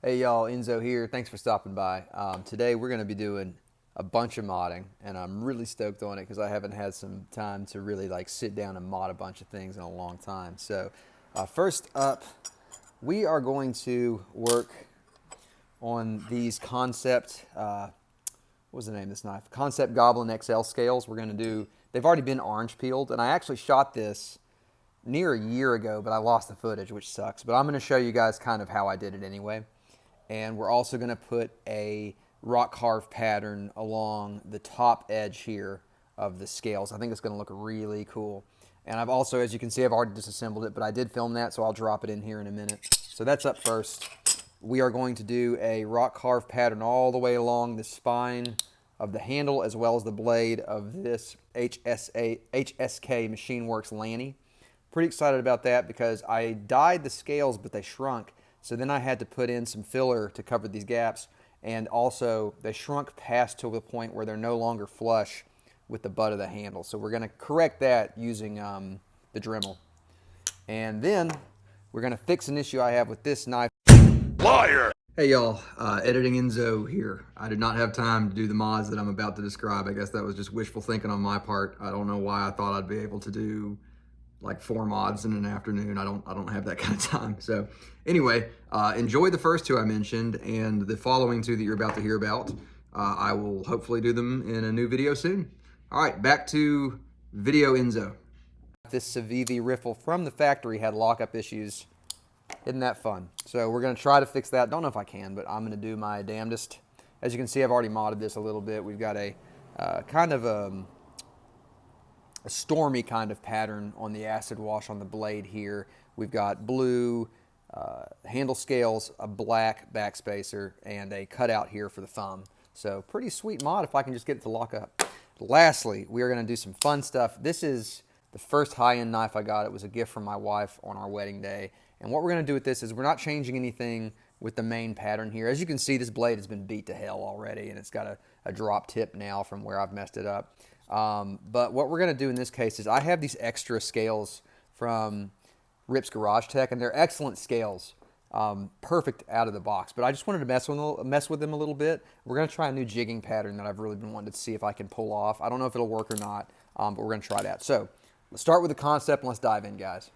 Hey y'all, Enzo here. Thanks for stopping by. Today we're going to be doing a bunch of modding, and I'm really stoked on it because I haven't had some time to really like sit down and mod a bunch of things in a long time. So, first up, we are going to work on these Kansept. What was the name of this knife? Kansept Goblin XL scales. We're going to do. They've already been orange peeled, and I actually shot this near a year ago, but I lost the footage, which sucks. But I'm going to show you guys kind of how I did it anyway. And we're also going to put a rock carved pattern along the top edge here of the scales. I think it's going to look really cool. And I've also, as you can see, I've already disassembled it, but I did film that, so I'll drop it in here in a minute. So that's up first. We are going to do a rock carved pattern all the way along the spine of the handle as well as the blade of this HSK Machineworks Lenny. Pretty excited about that because I dyed the scales, but they shrunk. So then I had to put in some filler to cover these gaps, and also they shrunk past to the point where they're no longer flush with the butt of the handle. So we're going to correct that using the Dremel. And then we're going to fix an issue I have with this knife. Liar! Hey y'all, Editing Enzo here. I did not have time to do the mods that I'm about to describe. I guess that was just wishful thinking on my part. I don't know why I thought I'd be able to do like 4 mods in an afternoon. I don't have that kind of time. So anyway, enjoy the first 2 I mentioned, and the following 2 that you're about to hear about. I will hopefully do them in a new video soon. All right, back to Video Enzo. This Civivi riffle from the factory had lockup issues. Isn't that fun? So we're gonna try to fix that. Don't know if I can, but I'm gonna do my damnedest. As you can see, I've already modded this a little bit. We've got a kind of a stormy kind of pattern on the acid wash on the blade here. We've got blue handle scales, a black backspacer, and a cutout here for the thumb. So pretty sweet mod if I can just get it to lock up. Lastly, we are going to do some fun stuff. This is the first high-end knife I got. It was a gift from my wife on our wedding day. And what we're going to do with this is we're not changing anything with the main pattern here. As you can see, this blade has been beat to hell already, and it's got a drop tip now from where I've messed it up. But what we're going to do in this case is I have these extra scales from Rip's Garage Tech, and they're excellent scales, perfect out of the box. But I just wanted to mess with them a little bit. We're going to try a new jigging pattern that I've really been wanting to see if I can pull off. I don't know if it'll work or not, but we're going to try that. So let's start with the concept and let's dive in, guys.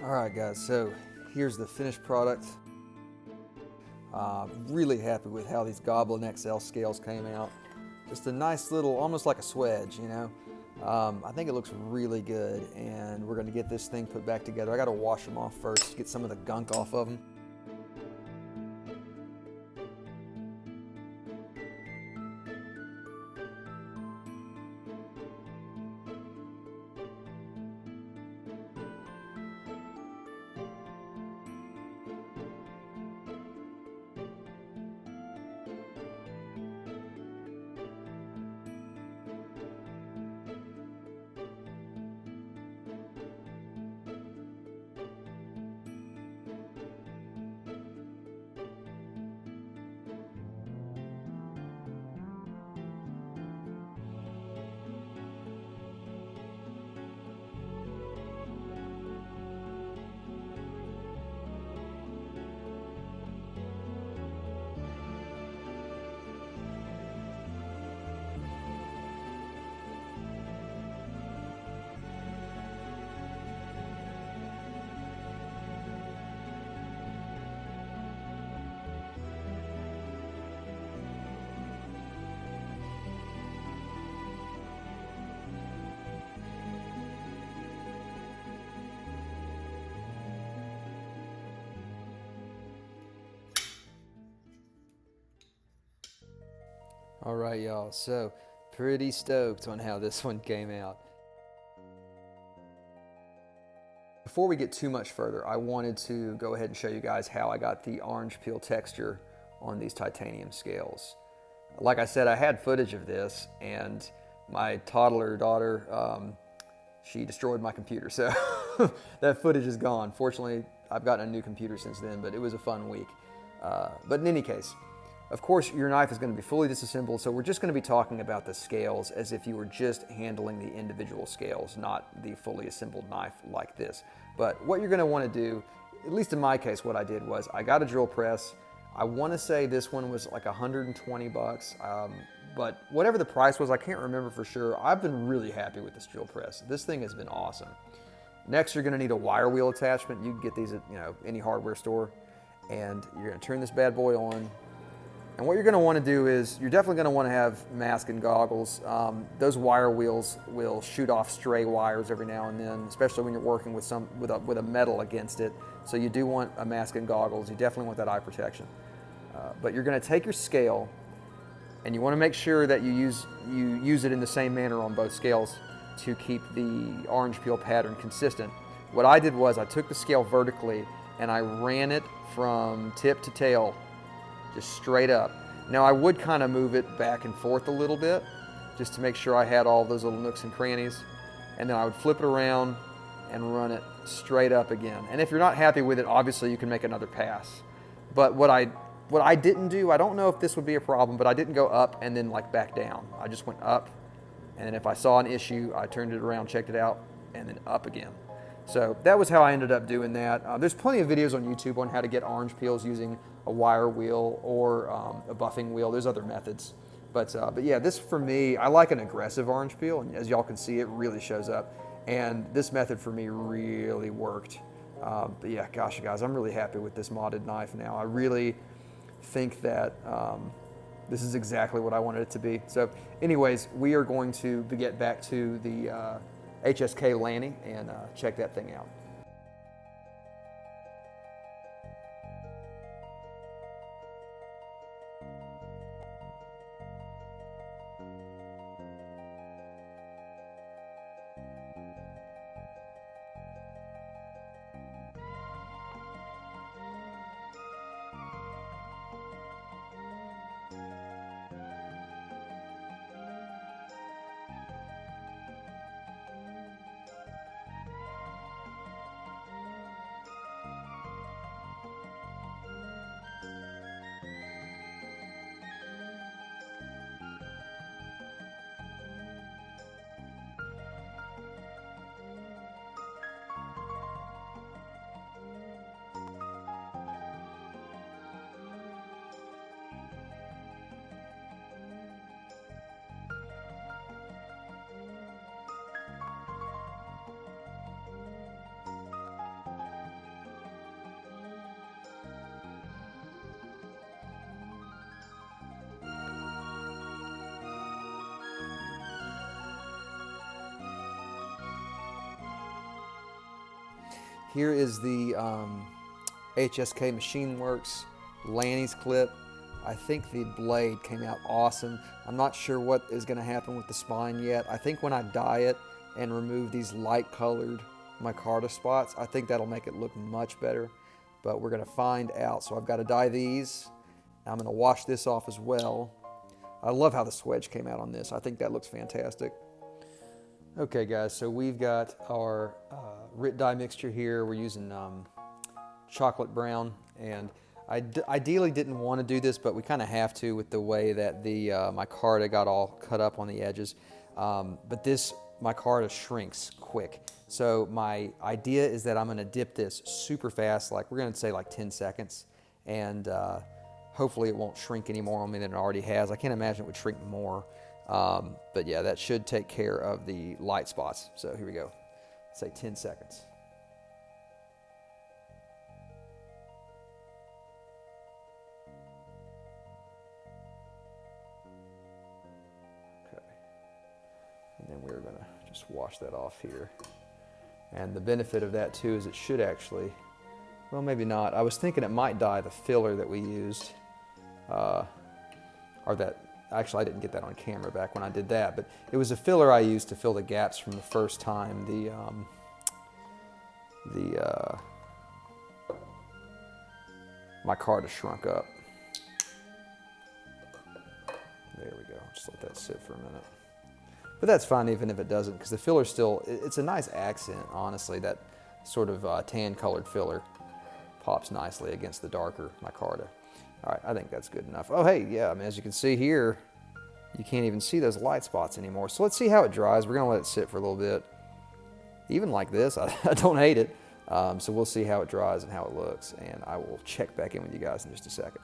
Alright guys, so here's the finished product. Really happy with how these Goblin XL scales came out. Just a nice little, almost like a swedge, you know. I think it looks really good, and we're going to get this thing put back together. I got to wash them off first, get some of the gunk off of them. All right, y'all, so pretty stoked on how this one came out. Before we get too much further, I wanted to go ahead and show you guys how I got the orange peel texture on these titanium scales. Like I said, I had footage of this, and my toddler daughter, she destroyed my computer, so that footage is gone. Fortunately, I've gotten a new computer since then, but it was a fun week. But in any case, of course, your knife is going to be fully disassembled, so we're just going to be talking about the scales as if you were just handling the individual scales, not the fully assembled knife like this. But what you're going to want to do, at least in my case, what I did was I got a drill press. I want to say this one was like 120 bucks, but whatever the price was, I can't remember for sure. I've been really happy with this drill press. This thing has been awesome. Next, you're going to need a wire wheel attachment. You can get these at any hardware store, and you're going to turn this bad boy on. And what you're going to want to do is you're definitely going to want to have mask and goggles. Those wire wheels will shoot off stray wires every now and then, especially when you're working with a metal against it. So you do want a mask and goggles. You definitely want that eye protection. But you're going to take your scale, and you want to make sure that you use it in the same manner on both scales to keep the orange peel pattern consistent. What I did was I took the scale vertically and I ran it from tip to tail, just straight up. Now I would kind of move it back and forth a little bit just to make sure I had all those little nooks and crannies, and then I would flip it around and run it straight up again. And if you're not happy with it, obviously you can make another pass. But what I didn't do, I don't know if this would be a problem, but I didn't go up and then like back down. I just went up, and then if I saw an issue, I turned it around, checked it out, and then up again. So that was how I ended up doing that. There's plenty of videos on YouTube on how to get orange peels using a wire wheel or a buffing wheel. There's other methods. But yeah, this for me, I like an aggressive orange peel, and as y'all can see, it really shows up. And this method for me really worked. But yeah, gosh, guys, I'm really happy with this modded knife now. I really think that this is exactly what I wanted it to be. So anyways, we are going to get back to the HSK Lenny and check that thing out. Here is the HSK Machineworks Lenny's clip. I think the blade came out awesome. I'm not sure what is going to happen with the spine yet. I think when I dye it and remove these light colored micarta spots, I think that'll make it look much better. But we're going to find out. So I've got to dye these. I'm going to wash this off as well. I love how the swedge came out on this. I think that looks fantastic. Okay guys, so we've got our RIT dye mixture here. We're using chocolate brown, and I ideally didn't want to do this, but we kind of have to with the way that the micarta got all cut up on the edges. But this micarta shrinks quick. So my idea is that I'm going to dip this super fast, like we're going to say like 10 seconds, and hopefully it won't shrink any more on me than it already has. I can't imagine it would shrink more. But yeah, that should take care of the light spots. So here we go. Say 10 seconds. Okay. And then we're going to just wash that off here. And the benefit of that too is it should actually, well, maybe not. I was thinking it might dye the filler that we used, or that, actually I didn't get that on camera back when I did that, but it was a filler I used to fill the gaps from the first time the micarta shrunk up. There we go, just let that sit for a minute. But that's fine even if it doesn't, because the filler still, it's a nice accent, honestly. That sort of tan colored filler pops nicely against the darker micarta. All right, I think that's good enough. Oh, hey, yeah, I mean, as you can see here, you can't even see those light spots anymore. So let's see how it dries. We're gonna let it sit for a little bit. Even like this, I don't hate it. So we'll see how it dries and how it looks, and I will check back in with you guys in just a second.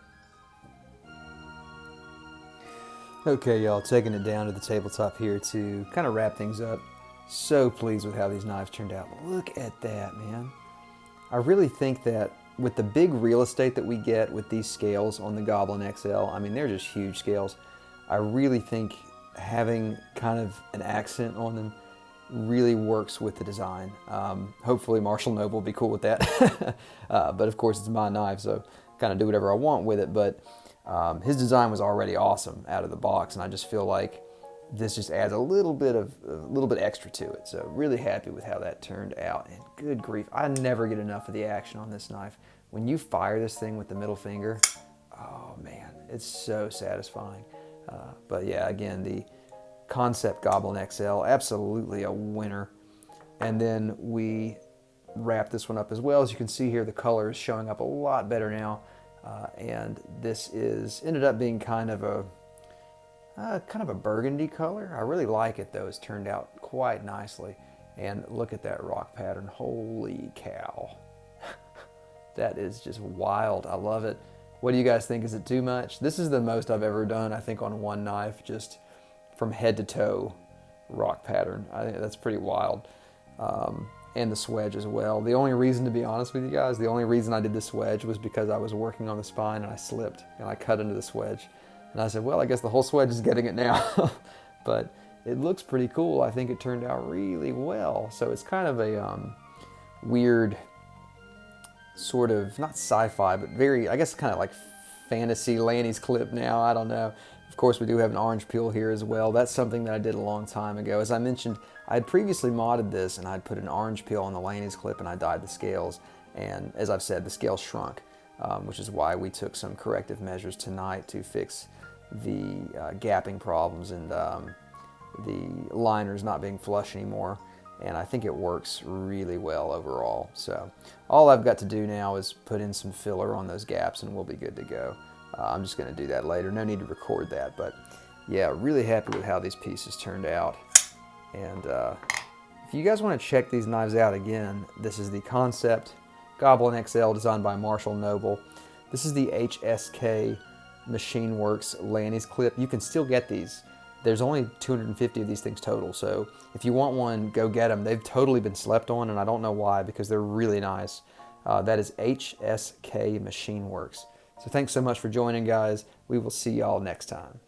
Okay, y'all, taking it down to the tabletop here to kind of wrap things up. So pleased with how these knives turned out. Look at that, man. I really think that with the big real estate that we get with these scales on the Goblin XL, I mean, they're just huge scales. I really think having kind of an accent on them really works with the design. Hopefully Marshall Noble will be cool with that. But of course it's my knife, so kind of do whatever I want with it. But his design was already awesome out of the box, and I just feel like this just adds a little bit extra to it. So really happy with how that turned out. And good grief, I never get enough of the action on this knife. When you fire this thing with the middle finger, oh man, it's so satisfying. But yeah, again, the Kansept Goblin XL, absolutely a winner. And then we wrap this one up as well. As you can see here, the color is showing up a lot better now. And this ended up being kind of a burgundy color. I really like it though. It's turned out quite nicely. And look at that rock pattern. Holy cow. That is just wild. I love it. What do you guys think? Is it too much? This is the most I've ever done, I think, on one knife, just from head to toe rock pattern. I think that's pretty wild. And the swedge as well. The only reason, to be honest with you guys, the only reason I did the swedge was because I was working on the spine and I slipped and I cut into the swedge. And I said, well, I guess the whole swedge is getting it now. But it looks pretty cool. I think it turned out really well. So it's kind of a weird sort of, not sci-fi, but very, I guess kind of like fantasy Lenny's clip now. I don't know. Of course, we do have an orange peel here as well. That's something that I did a long time ago. As I mentioned, I had previously modded this and I'd put an orange peel on the Lenny's clip and I dyed the scales. And as I've said, the scales shrunk, which is why we took some corrective measures tonight to fix the gapping problems and the liners not being flush anymore. And I think it works really well overall. So all I've got to do now is put in some filler on those gaps and we'll be good to go. I'm just going to do that later. No need to record that, but yeah, really happy with how these pieces turned out. And if you guys want to check these knives out again, this is the Kansept Goblin XL designed by Marshall Noble. This is the HSK Machineworks Lenny's clip. You can still get these. There's only 250 of these things total, so if you want one, go get them. They've totally been slept on, and I don't know why, because they're really nice. That is HSK Machineworks. So thanks so much for joining, guys. We will see y'all next time.